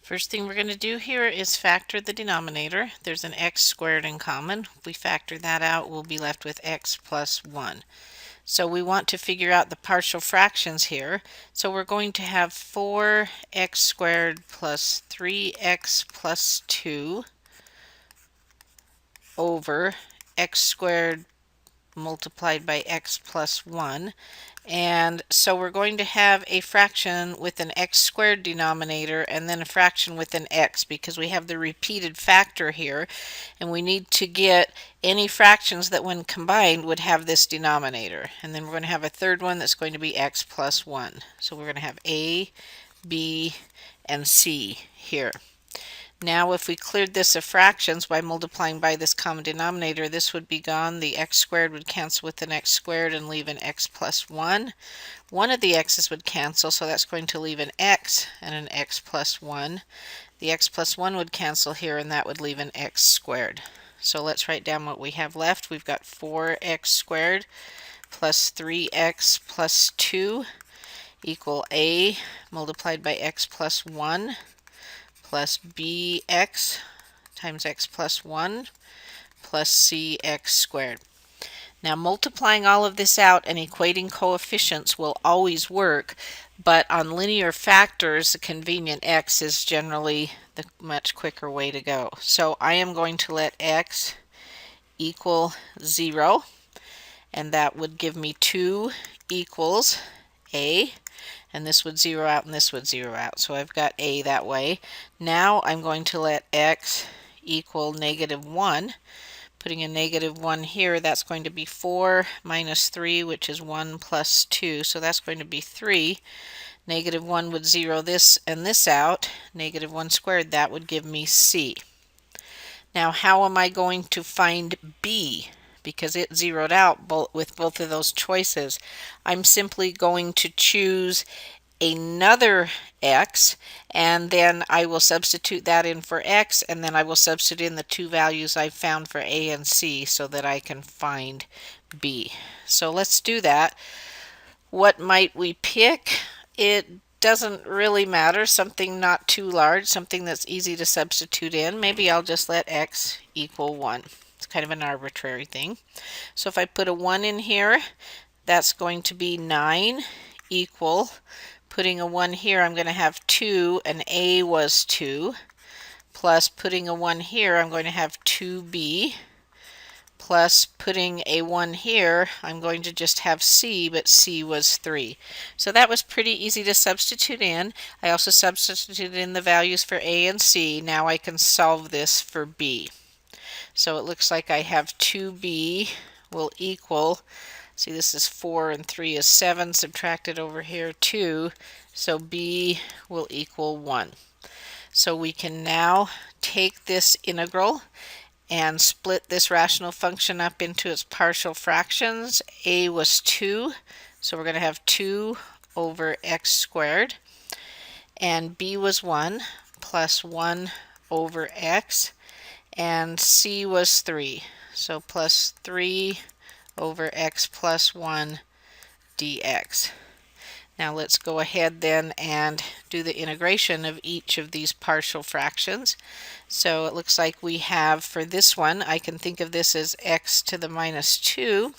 First thing we're going to do here is factor the denominator. There's an x squared in common. If we factor that out, we'll be left with x plus 1. So we want to figure out the partial fractions here. So we're going to have 4x squared plus 3x plus 2 over x squared multiplied by x plus 1. And so we're going to have a fraction with an x squared denominator and then a fraction with an x, because we have the repeated factor here, and we need to get any fractions that when combined would have this denominator. And then we're going to have a third one that's going to be x plus 1. So we're going to have a, b, and c here. Now if we cleared this of fractions by multiplying by this common denominator, this would be gone. The x squared would cancel with an x squared and leave an x plus 1. One of the x's would cancel, so that's going to leave an x and an x plus 1. The x plus 1 would cancel here, and that would leave an x squared. So let's write down what we have left. We've got 4x squared plus 3x plus 2 equal a multiplied by x plus 1 plus bx times x plus 1 plus cx squared. Now multiplying all of this out and equating coefficients will always work, but on linear factors the convenient x is generally the much quicker way to go. So I am going to let x equal 0, and that would give me 2 equals a, and this would zero out and this would zero out. So I've got a that way. Now I'm going to let x equal -1. Putting a -1 here, that's going to be 4 minus 3, which is 1 plus 2. So that's going to be 3. -1 would zero this and this out. -1 squared, that would give me c. Now how am I going to find b? Because it zeroed out with both of those choices. I'm simply going to choose another x, and then I will substitute that in for x, and then I will substitute in the two values I've found for a and c so that I can find b. So let's do that. What might we pick? It doesn't really matter. Something not too large, something that's easy to substitute in. Maybe I'll just let x equal 1. It's kind of an arbitrary thing. So if I put a 1 in here, that's going to be 9 equal, putting a 1 here, I'm going to have 2, and a was 2, plus putting a 1 here, I'm going to have 2b, plus putting a 1 here, I'm going to just have c, but c was 3. So that was pretty easy to substitute in. I also substituted in the values for a and c. Now I can solve this for b. So it looks like I have 2b will equal, see, this is 4 and 3 is 7, subtracted over here 2, so b will equal 1. So we can now take this integral and split this rational function up into its partial fractions. A was 2, so we're going to have 2 over x squared, and b was 1 plus 1 over x, and c was 3, so plus 3 over x plus 1 dx. Now let's go ahead then and do the integration of each of these partial fractions. So it looks like we have, for this one, I can think of this as x to the minus 2.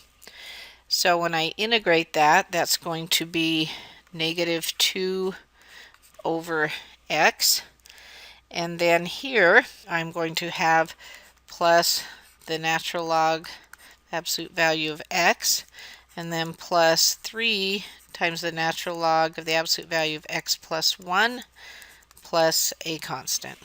So when I integrate that, that's going to be -2 over x. And then here I'm going to have plus the natural log absolute value of x, and then plus 3 times the natural log of the absolute value of x plus 1 plus a constant.